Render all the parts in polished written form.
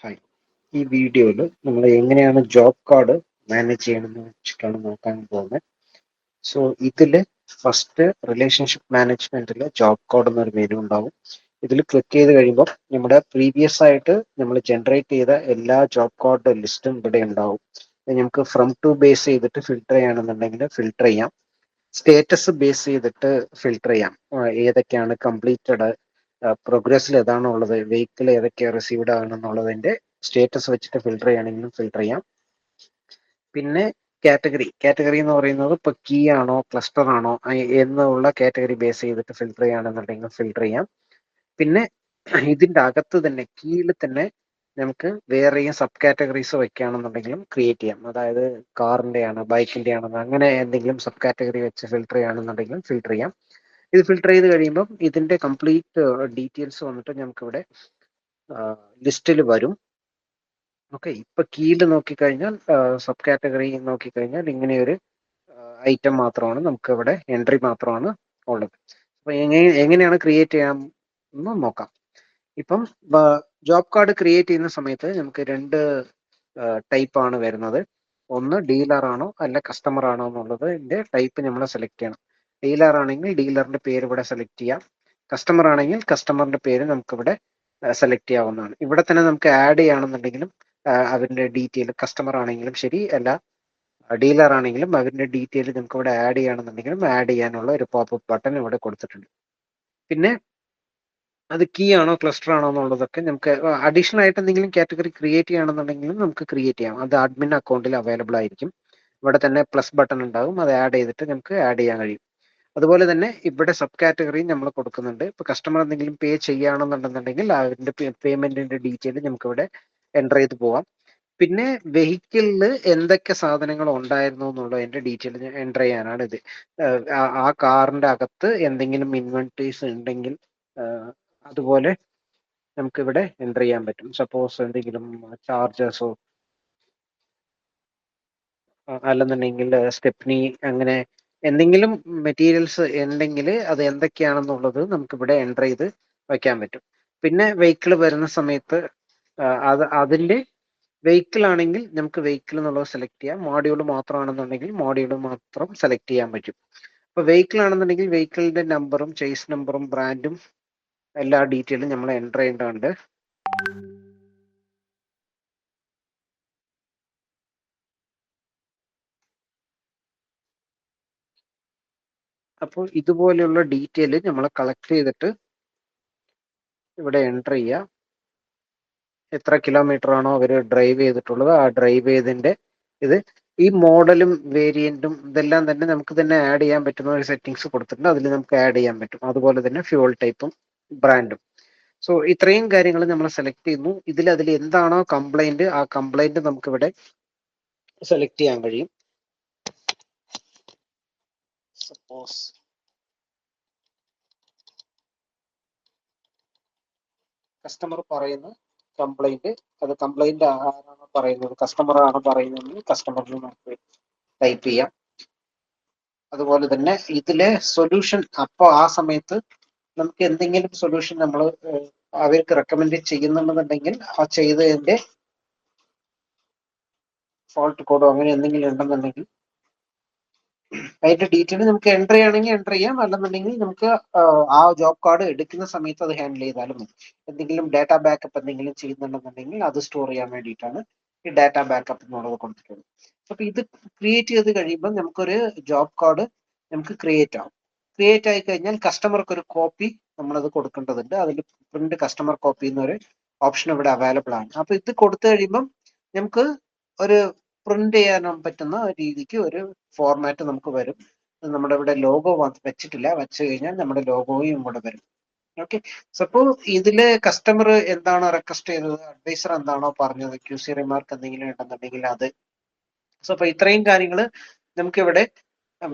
Hi. ഈ വീഡിയോയിൽ നമ്മൾ എങ്ങനെയാണ് ജോബ് കാർഡ് മാനേജ് ചെയ്യണമെന്ന് വെച്ചിട്ടാണ് നോക്കാൻ പോകുന്നത്. സോ ഇതിൽ ഫസ്റ്റ് റിലേഷൻഷിപ്പ് മാനേജ്മെന്റിൽ ജോബ് കാർഡ് എന്നൊരു മെനു ഉണ്ടാവും. ഇതിൽ ക്ലിക്ക് ചെയ്ത് കഴിയുമ്പോൾ നമ്മുടെ പ്രീവിയസ് ആയിട്ട് നമ്മൾ ജനറേറ്റ് ചെയ്ത എല്ലാ ജോബ് കാർഡ് ലിസ്റ്റും ഇവിടെ ഉണ്ടാവും. നമുക്ക് ഫ്രം ടു ബേസ് ചെയ്തിട്ട് ഫിൽട്ടർ ചെയ്യണമെന്നുണ്ടെങ്കിൽ ഫിൽട്ടർ ചെയ്യാം. സ്റ്റേറ്റസ് ബേസ് ചെയ്തിട്ട് ഫിൽട്ടർ ചെയ്യാം. ഏതൊക്കെയാണ് കംപ്ലീറ്റഡ്, പ്രോഗ്രസ്സിൽ ഏതാണോ ഉള്ളത്, വെഹിക്കിൾ ഏതൊക്കെയാണ് റിസീവ്ഡ് ആണെന്നുള്ളതിന്റെ സ്റ്റേറ്റസ് വെച്ചിട്ട് ഫിൽട്ടർ ചെയ്യണമെങ്കിലും ഫിൽട്ടർ ചെയ്യാം. പിന്നെ കാറ്റഗറി എന്ന് പറയുന്നത് ഇപ്പോൾ കീ ആണോ ക്ലസ്റ്റർ ആണോ എന്നുള്ള കാറ്റഗറി ബേസ് ചെയ്തിട്ട് ഫിൽട്ടർ ചെയ്യുകയാണെന്നുണ്ടെങ്കിൽ ഫിൽട്ടർ ചെയ്യാം. പിന്നെ ഇതിന്റെ അകത്ത് തന്നെ കീയിൽ തന്നെ നമുക്ക് വേറെയും സബ് കാറ്റഗറീസ് വെക്കുകയാണെന്നുണ്ടെങ്കിലും ക്രിയേറ്റ് ചെയ്യാം. അതായത് കാറിന്റെ ആണ്, ബൈക്കിന്റെ ആണെന്ന് അങ്ങനെ എന്തെങ്കിലും സബ് കാറ്റഗറി വെച്ച് ഫിൽട്ടർ ചെയ്യുകയാണെന്നുണ്ടെങ്കിലും ഫിൽട്ടർ ചെയ്യാം. ഇത് ഫിൽട്ടർ ചെയ്ത് കഴിയുമ്പോൾ ഇതിന്റെ കംപ്ലീറ്റ് ഡീറ്റെയിൽസ് വന്നിട്ട് നമുക്കിവിടെ ലിസ്റ്റിൽ വരും. ഓക്കെ, ഇപ്പൊ കീയിൽ നോക്കിക്കഴിഞ്ഞാൽ സബ് കാറ്റഗറി നോക്കിക്കഴിഞ്ഞാൽ ഇങ്ങനെയൊരു ഐറ്റം മാത്രമാണ് നമുക്ക് ഇവിടെ എൻട്രി മാത്രമാണ് ഉള്ളത്. അപ്പൊ എങ്ങനെയാണ് ക്രിയേറ്റ് ചെയ്യാം എന്ന് നോക്കാം. ഇപ്പം ജോബ് കാർഡ് ക്രിയേറ്റ് ചെയ്യുന്ന സമയത്ത് നമുക്ക് രണ്ട് ടൈപ്പ് ആണ് വരുന്നത്. ഒന്ന് ഡീലർ ആണോ അല്ല കസ്റ്റമർ ആണോ എന്നുള്ളതിന്റെ ടൈപ്പ് നമ്മൾ സെലക്ട് ചെയ്യണം. ഡീലർ ആണെങ്കിൽ ഡീലറിന്റെ പേര് ഇവിടെ സെലക്ട് ചെയ്യാം. കസ്റ്റമർ ആണെങ്കിൽ കസ്റ്റമറിന്റെ പേര് നമുക്കിവിടെ സെലക്ട് ചെയ്യാവുന്നതാണ്. ഇവിടെ തന്നെ നമുക്ക് ആഡ് ചെയ്യുകയാണെന്നുണ്ടെങ്കിലും അവരുടെ ഡീറ്റെയിൽ, കസ്റ്റമർ ആണെങ്കിലും ശരി, അല്ല ഡീലർ ആണെങ്കിലും അവരുടെ ഡീറ്റെയിൽ നമുക്ക് ഇവിടെ ആഡ് ചെയ്യണമെന്നുണ്ടെങ്കിലും ആഡ് ചെയ്യാനുള്ള ഒരു പോപ്പപ്പ് ബട്ടൺ ഇവിടെ കൊടുത്തിട്ടുണ്ട്. പിന്നെ അത് കീ ആണോ ക്ലസ്റ്റർ ആണോ എന്നുള്ളതൊക്കെ നമുക്ക് അഡീഷണൽ ആയിട്ട് എന്തെങ്കിലും കാറ്റഗറി ക്രിയേറ്റ് ചെയ്യണമെന്നുണ്ടെങ്കിലും നമുക്ക് ക്രിയേറ്റ് ചെയ്യാം. അത് അഡ്മിൻ അക്കൗണ്ടിൽ അവൈലബിൾ ആയിരിക്കും. ഇവിടെ തന്നെ പ്ലസ് ബട്ടൺ ഉണ്ടാകും, അത് ആഡ് ചെയ്തിട്ട് നമുക്ക് ആഡ് ചെയ്യാൻ കഴിയും. അതുപോലെ തന്നെ ഇവിടെ സബ് കാറ്റഗറിയും നമ്മൾ കൊടുക്കുന്നുണ്ട്. ഇപ്പൊ കസ്റ്റമർ എന്തെങ്കിലും പേ ചെയ്യുകയാണെന്നുണ്ടെന്നുണ്ടെങ്കിൽ അതിന്റെ പേയ്മെന്റിന്റെ ഡീറ്റെയിൽ നമുക്ക് ഇവിടെ എൻ്റർ ചെയ്ത് പോവാം. പിന്നെ വെഹിക്കിളിൽ എന്തൊക്കെ സാധനങ്ങൾ ഉണ്ടായിരുന്നു എന്നുള്ളതിന്റെ ഡീറ്റെയിൽ എൻ്റർ ചെയ്യാനാണ് ഇത്. ആ കാറിന്റെ അകത്ത് എന്തെങ്കിലും ഇൻവെന്ററീസ് ഉണ്ടെങ്കിൽ അതുപോലെ നമുക്ക് ഇവിടെ എൻ്റർ ചെയ്യാൻ പറ്റും. സപ്പോസ് എന്തെങ്കിലും ചാർജേഴ്സോ അല്ലെന്നുണ്ടെങ്കിൽ സ്റ്റെപ്നി, അങ്ങനെ എന്തെങ്കിലും മെറ്റീരിയൽസ് ഉണ്ടെങ്കിൽ അത് എന്തൊക്കെയാണെന്നുള്ളത് നമുക്കിവിടെ എൻ്റർ ചെയ്ത് വയ്ക്കാൻ പറ്റും. പിന്നെ വെഹിക്കിൾ വരുന്ന സമയത്ത് അതിന്റെ വെഹിക്കിൾ ആണെങ്കിൽ നമുക്ക് വെഹിക്കിൾ എന്നുള്ളത് സെലക്ട് ചെയ്യാം. മോഡ്യൂൾ മാത്രമാണെന്നുണ്ടെങ്കിൽ മോഡ്യൂൾ മാത്രം സെലക്ട് ചെയ്യാൻ പറ്റും. അപ്പൊ വെഹിക്കിൾ ആണെന്നുണ്ടെങ്കിൽ വെഹിക്കിളിന്റെ നമ്പറും ചേസ് നമ്പറും ബ്രാൻഡും എല്ലാ ഡീറ്റെയിലും നമ്മൾ എൻ്റർ ചെയ്യേണ്ടതുണ്ട്. അപ്പോൾ ഇതുപോലെയുള്ള ഡീറ്റെയിൽ നമ്മൾ കളക്ട് ചെയ്തിട്ട് ഇവിടെ എൻ്റർ ചെയ്യുക. എത്ര കിലോമീറ്റർ ആണോ അവർ ഡ്രൈവ് ചെയ്തിട്ടുള്ളത് ആ ഡ്രൈവ് ചെയ്തതിന്റെ ഇത്, ഈ മോഡലും വേരിയന്റും ഇതെല്ലാം തന്നെ നമുക്ക് തന്നെ ആഡ് ചെയ്യാൻ പറ്റുന്ന ഒരു സെറ്റിംഗ്സ് കൊടുത്തിട്ടുണ്ട്. അതിൽ നമുക്ക് ആഡ് ചെയ്യാൻ പറ്റും. അതുപോലെ തന്നെ ഫ്യൂൾ ടൈപ്പും ബ്രാൻഡും. സോ ഇത്രയും കാര്യങ്ങൾ നമ്മൾ സെലക്ട് ചെയ്യുന്നു. അതിൽ എന്താണോ കംപ്ലൈന്റ് ആ കംപ്ലൈന്റ് നമുക്കിവിടെ സെലക്ട് ചെയ്യാൻ കഴിയും. സപ്പോസ് കസ്റ്റമർ പറയുന്ന കംപ്ലൈന്റ്, അത് കംപ്ലൈന്റ് ആരാണോ പറയുന്നത്, കസ്റ്റമർ ആണ് പറയുന്നതെങ്കിൽ കസ്റ്റമറിന് നമുക്ക് ടൈപ്പ് ചെയ്യാം. അതുപോലെ തന്നെ ഇതിലെ സൊല്യൂഷൻ, അപ്പോൾ ആ സമയത്ത് നമുക്ക് എന്തെങ്കിലും സൊല്യൂഷൻ നമ്മൾ അവർക്ക് റെക്കമെൻഡ് ചെയ്യുന്നുണ്ടെന്നുണ്ടെങ്കിൽ ആ ചെയ്തതിന്റെ ഫോൾട്ട് കോഡോ അങ്ങനെ എന്തെങ്കിലും ഉണ്ടെന്നുണ്ടെങ്കിൽ അതിന്റെ ഡീറ്റെയിൽ നമുക്ക് എൻ്റർ ചെയ്യണമെങ്കിൽ എൻ്റർ ചെയ്യാം. അല്ലെന്നുണ്ടെങ്കിൽ നമുക്ക് ആ ജോബ് കാർഡ് എടുക്കുന്ന സമയത്ത് അത് ഹാൻഡിൽ ചെയ്താലും മതി. എന്തെങ്കിലും ഡാറ്റ ബാക്കപ്പ് എന്തെങ്കിലും ചെയ്യുന്നുണ്ടെന്നുണ്ടെങ്കിൽ അത് സ്റ്റോർ ചെയ്യാൻ വേണ്ടിയിട്ടാണ് ഈ ഡാറ്റ ബാക്കപ്പ് എന്നുള്ളത് കൊടുത്തിട്ടുള്ളത്. അപ്പൊ ഇത് ക്രിയേറ്റ് ചെയ്ത് കഴിയുമ്പോൾ നമുക്കൊരു ജോബ് കാർഡ് നമുക്ക് ക്രിയേറ്റ് ആവും. ക്രിയേറ്റ് ആയി കഴിഞ്ഞാൽ കസ്റ്റമർക്ക് ഒരു കോപ്പി നമ്മളത് കൊടുക്കേണ്ടതുണ്ട്. അതിൽ പ്രിന്റ് കസ്റ്റമർ കോപ്പി എന്നൊരു ഓപ്ഷൻ ഇവിടെ അവൈലബിൾ ആണ്. അപ്പൊ ഇത് കൊടുത്തു കഴിയുമ്പം നമുക്ക് ഒരു പ്രിന്റ് ചെയ്യാൻ പറ്റുന്ന രീതിക്ക് ഒരു ഫോർമാറ്റ് നമുക്ക് വരും. നമ്മുടെ ഇവിടെ ലോഗോ വെച്ചിട്ടില്ല, വെച്ച് കഴിഞ്ഞാൽ നമ്മുടെ ലോഗോയും ഇവിടെ വരും. ഓക്കെ, സപ്പോസ് ഇതില് കസ്റ്റമർ എന്താണോ റിക്വസ്റ്റ് ചെയ്തത്, അഡ്വൈസർ എന്താണോ പറഞ്ഞത്, QC റിമാർക്ക് എന്തെങ്കിലും ഉണ്ടെന്നുണ്ടെങ്കിൽ അത്. സോ അപ്പൊ ഇത്രയും കാര്യങ്ങൾ നമുക്കിവിടെ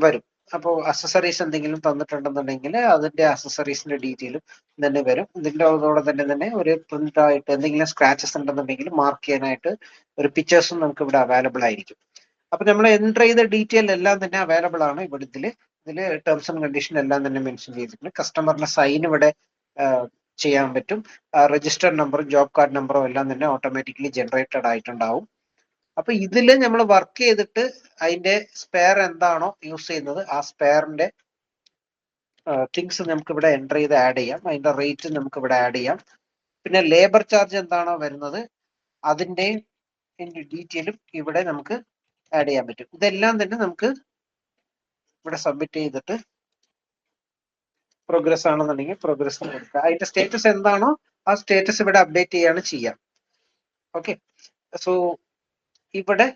വരും. അപ്പോൾ അക്സസറീസ് എന്തെങ്കിലും തന്നിട്ടുണ്ടെന്നുണ്ടെങ്കിൽ അതിന്റെ അക്സസറീസിന്റെ ഡീറ്റെയിലും തന്നെ വരും. ഇതിന്റെ അതോടെ തന്നെ ഒരു പ്രിന്റ് ആയിട്ട് എന്തെങ്കിലും സ്ക്രാച്ചസ് ഉണ്ടെന്നുണ്ടെങ്കിൽ മാർക്ക് ചെയ്യാനായിട്ട് ഒരു പിക്ചേഴ്സും നമുക്ക് ഇവിടെ അവൈലബിൾ ആയിരിക്കും. അപ്പൊ നമ്മൾ എൻ്റർ ചെയ്ത ഡീറ്റെയിൽ എല്ലാം തന്നെ അവൈലബിൾ ആണ് ഇതില് ടേംസ് ആൻഡ് കണ്ടീഷൻ എല്ലാം തന്നെ മെൻഷൻ ചെയ്തിട്ടുണ്ട്. കസ്റ്റമറിന്റെ സൈൻ ഇവിടെ ചെയ്യാൻ പറ്റും. രജിസ്റ്റർ നമ്പറും ജോബ് കാർഡ് നമ്പറും എല്ലാം തന്നെ ഓട്ടോമാറ്റിക്കലി ജനറേറ്റഡ് ആയിട്ടുണ്ടാവും. അപ്പൊ ഇതിൽ നമ്മൾ വർക്ക് ചെയ്തിട്ട് അതിന്റെ സ്പെയർ എന്താണോ യൂസ് ചെയ്യുന്നത് ആ സ്പെയറിന്റെ തിങ്സ് നമുക്ക് ഇവിടെ എൻ്റർ ചെയ്ത് ആഡ് ചെയ്യാം. അതിന്റെ റേറ്റ് നമുക്ക് ഇവിടെ ആഡ് ചെയ്യാം. പിന്നെ ലേബർ ചാർജ് എന്താണോ വരുന്നത് അതിന്റെ ഡീറ്റെയിലും ഇവിടെ നമുക്ക് ആഡ് ചെയ്യാൻ പറ്റും. ഇതെല്ലാം തന്നെ നമുക്ക് ഇവിടെ സബ്മിറ്റ് ചെയ്തിട്ട് പ്രോഗ്രസ് ആണെന്നുണ്ടെങ്കിൽ പ്രോഗ്രസ് കൊടുക്കുക. അതിന്റെ സ്റ്റേറ്റസ് എന്താണോ ആ സ്റ്റേറ്റസ് ഇവിടെ അപ്ഡേറ്റ് ചെയ്യാണ് ചെയ്യാം. ഓക്കെ, സോ ഇവിടെ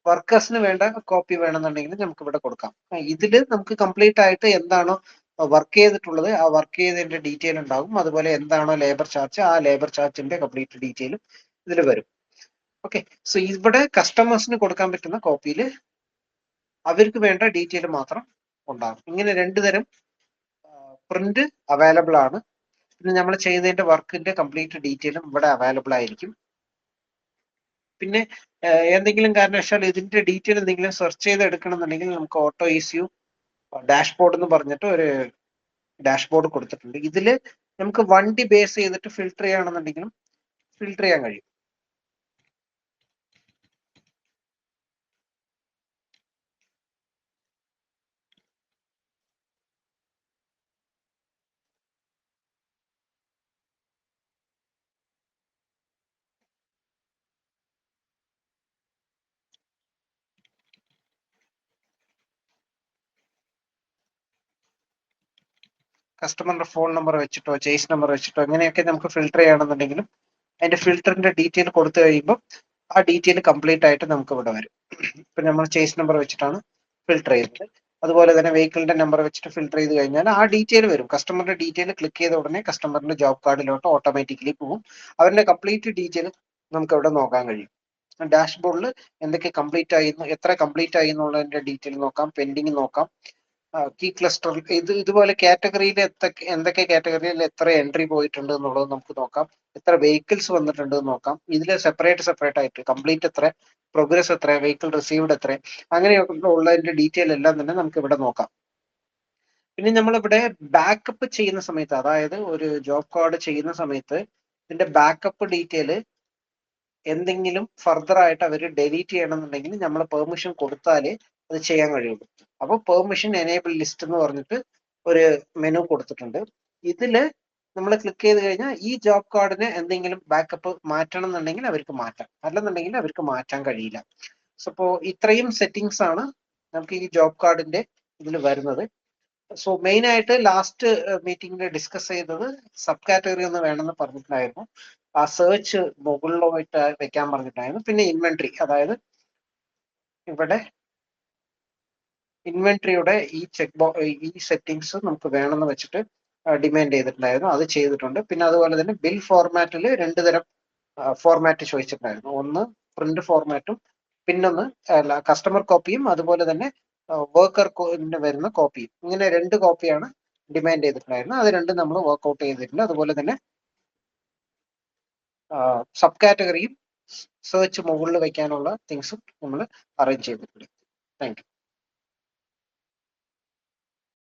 വർക്കേഴ്സിന് വേണ്ട കോപ്പി വേണമെന്നുണ്ടെങ്കിൽ നമുക്ക് ഇവിടെ കൊടുക്കാം. ഇതിൽ നമുക്ക് കംപ്ലീറ്റ് ആയിട്ട് എന്താണോ വർക്ക് ചെയ്തിട്ടുള്ളത് ആ വർക്ക് ചെയ്തതിന്റെ ഡീറ്റെയിൽ ഉണ്ടാകും. അതുപോലെ എന്താണോ ലേബർ ചാർജ് ആ ലേബർ ചാർജിന്റെ കംപ്ലീറ്റ് ഡീറ്റെയിലും ഇതിൽ വരും. ഓക്കെ, സോ ഇവിടെ കസ്റ്റമേഴ്സിന് കൊടുക്കാൻ പറ്റുന്ന കോപ്പിയിൽ അവർക്ക് വേണ്ട ഡീറ്റെയിൽ മാത്രം ഉണ്ടാകും. ഇങ്ങനെ രണ്ടു തരം പ്രിന്റ് അവൈലബിൾ ആണ്. പിന്നെ നമ്മൾ ചെയ്തതിന്റെ വർക്കിന്റെ കംപ്ലീറ്റ് ഡീറ്റെയിലും ഇവിടെ അവൈലബിൾ ആയിരിക്കും. പിന്നെ എന്തെങ്കിലും കാരണവശാൽ ഇതിന്റെ ഡീറ്റെയിൽ എന്തെങ്കിലും സെർച്ച് ചെയ്ത് എടുക്കണമെന്നുണ്ടെങ്കിൽ നമുക്ക് ഓട്ടോ ECU ഡാഷ്ബോർഡ് എന്ന് പറഞ്ഞിട്ട് ഒരു ഡാഷ്ബോർഡ് കൊടുത്തിട്ടുണ്ട്. ഇതിൽ നമുക്ക് വണ്ടി ബേസ് ചെയ്തിട്ട് ഫിൽട്ടർ ചെയ്യണമെന്നുണ്ടെങ്കിലും ഫിൽട്ടർ ചെയ്യാൻ കഴിയും. കസ്റ്റമറിന്റെ ഫോൺ നമ്പർ വെച്ചിട്ടോ ചേസ് നമ്പർ വെച്ചിട്ടോ എങ്ങനെയൊക്കെ നമുക്ക് ഫിൽട്ടർ ചെയ്യണമെന്നുണ്ടെങ്കിലും അതിന്റെ ഫിൽറ്ററിന്റെ ഡീറ്റെയിൽ കൊടുത്തു കഴിയുമ്പോൾ ആ ഡീറ്റെയിൽ കംപ്ലീറ്റ് ആയിട്ട് നമുക്ക് ഇവിടെ വരും. ഇപ്പൊ നമ്മൾ ചേസ് നമ്പർ വെച്ചിട്ടാണ് ഫിൽട്ടർ ചെയ്യുന്നത്. അതുപോലെ തന്നെ വെഹിക്കിളിന്റെ നമ്പർ വെച്ചിട്ട് ഫിൽട്ടർ ചെയ്ത് കഴിഞ്ഞാൽ ആ ഡീറ്റെയിൽ വരും. കസ്റ്റമറിന്റെ ഡീറ്റെയിൽ ക്ലിക്ക് ചെയ്ത ഉടനെ കസ്റ്റമറിന്റെ ജോബ് കാർഡിലോട്ട് ഓട്ടോമാറ്റിക്കലി പോകും. അവരുടെ കംപ്ലീറ്റ് ഡീറ്റെയിൽ നമുക്ക് ഇവിടെ നോക്കാൻ കഴിയും. ഡാഷ്ബോർഡിൽ എന്തൊക്കെ കംപ്ലീറ്റ് ആയി, എത്ര കംപ്ലീറ്റ് ആയി എന്നുള്ളതിന്റെ ഡീറ്റെയിൽ നോക്കാം, പെൻഡിങ് നോക്കാം, കീ ക്ലസ്റ്റർ ഇതുപോലെ കാറ്റഗറിയിൽ എന്തൊക്കെ കാറ്റഗറിയിൽ എത്ര എൻട്രി പോയിട്ടുണ്ട് എന്നുള്ളത് നമുക്ക് നോക്കാം. എത്ര വെഹിക്കിൾസ് വന്നിട്ടുണ്ട് എന്ന് നോക്കാം. ഇതിൽ സെപ്പറേറ്റ് ആയിട്ട് കംപ്ലീറ്റ് എത്ര, പ്രോഗ്രസ് എത്ര, വെഹിക്കിൾ റിസീവ്ഡ് എത്ര, അങ്ങനെയൊക്കെ ഉള്ളതിന്റെ ഡീറ്റെയിൽ എല്ലാം തന്നെ നമുക്ക് ഇവിടെ നോക്കാം. പിന്നെ നമ്മളിവിടെ ബാക്കപ്പ് ചെയ്യുന്ന സമയത്ത്, അതായത് ഒരു ജോബ് കാർഡ് ചെയ്യുന്ന സമയത്ത് ഇതിന്റെ ബാക്കപ്പ് ഡീറ്റെയിൽ എന്തെങ്കിലും ഫർദർ ആയിട്ട് അവർ ഡിലീറ്റ് ചെയ്യണമെന്നുണ്ടെങ്കിൽ നമ്മൾ പെർമിഷൻ കൊടുത്താലേ അത് ചെയ്യാൻ കഴിയുള്ളൂ. അപ്പൊ പെർമിഷൻ എനേബിൾ ലിസ്റ്റ് എന്ന് പറഞ്ഞിട്ട് ഒരു മെനു കൊടുത്തിട്ടുണ്ട്. ഇതില് നമ്മൾ ക്ലിക്ക് ചെയ്ത് കഴിഞ്ഞാൽ ഈ ജോബ് കാർഡിന് എന്തെങ്കിലും ബാക്കപ്പ് മാറ്റണം എന്നുണ്ടെങ്കിൽ അവർക്ക് മാറ്റാം, അല്ലെന്നുണ്ടെങ്കിൽ അവർക്ക് മാറ്റാൻ കഴിയില്ല. സോ ഇപ്പോ ഇത്രയും സെറ്റിംഗ്സ് ആണ് നമുക്ക് ഈ ജോബ് കാർഡിന്റെ ഇതിൽ വരുന്നത്. സോ മെയിൻ ആയിട്ട് ലാസ്റ്റ് മീറ്റിംഗിൽ ഡിസ്കസ് ചെയ്തത് സബ് കാറ്റഗറി ഒന്ന് വേണമെന്ന് പറഞ്ഞിട്ടുണ്ടായിരുന്നു. ആ സെർച്ച് മുകളിലോട്ട് വെക്കാൻ പറഞ്ഞിട്ടുണ്ടായിരുന്നു. പിന്നെ ഇൻവെന്ററി, അതായത് ഇവിടെ ഇൻവെന്ററിയുടെ ഈ സെറ്റിംഗ്സ് നമുക്ക് വേണമെന്ന് വെച്ചിട്ട് ഡിമാൻഡ് ചെയ്തിട്ടുണ്ടായിരുന്നു. അത് ചെയ്തിട്ടുണ്ട്. പിന്നെ അതുപോലെ തന്നെ ബിൽ ഫോർമാറ്റിൽ രണ്ടു തരം ഫോർമാറ്റ് ചോദിച്ചിട്ടുണ്ടായിരുന്നു. ഒന്ന് പ്രിന്റ് ഫോർമാറ്റും പിന്നൊന്ന് കസ്റ്റമർ കോപ്പിയും അതുപോലെ തന്നെ വർക്കർ വരുന്ന കോപ്പിയും. ഇങ്ങനെ രണ്ട് കോപ്പിയാണ് ഡിമാൻഡ് ചെയ്തിട്ടുണ്ടായിരുന്നത്. അത് രണ്ടും നമ്മൾ വർക്ക്ഔട്ട് ചെയ്തിട്ടുണ്ട്. അതുപോലെ തന്നെ സബ് കാറ്റഗറിയും സെർച്ച് മുകളിൽ വയ്ക്കാനുള്ള തിങ്സും നമ്മൾ അറേഞ്ച് ചെയ്തിട്ടുണ്ട്. Thank you.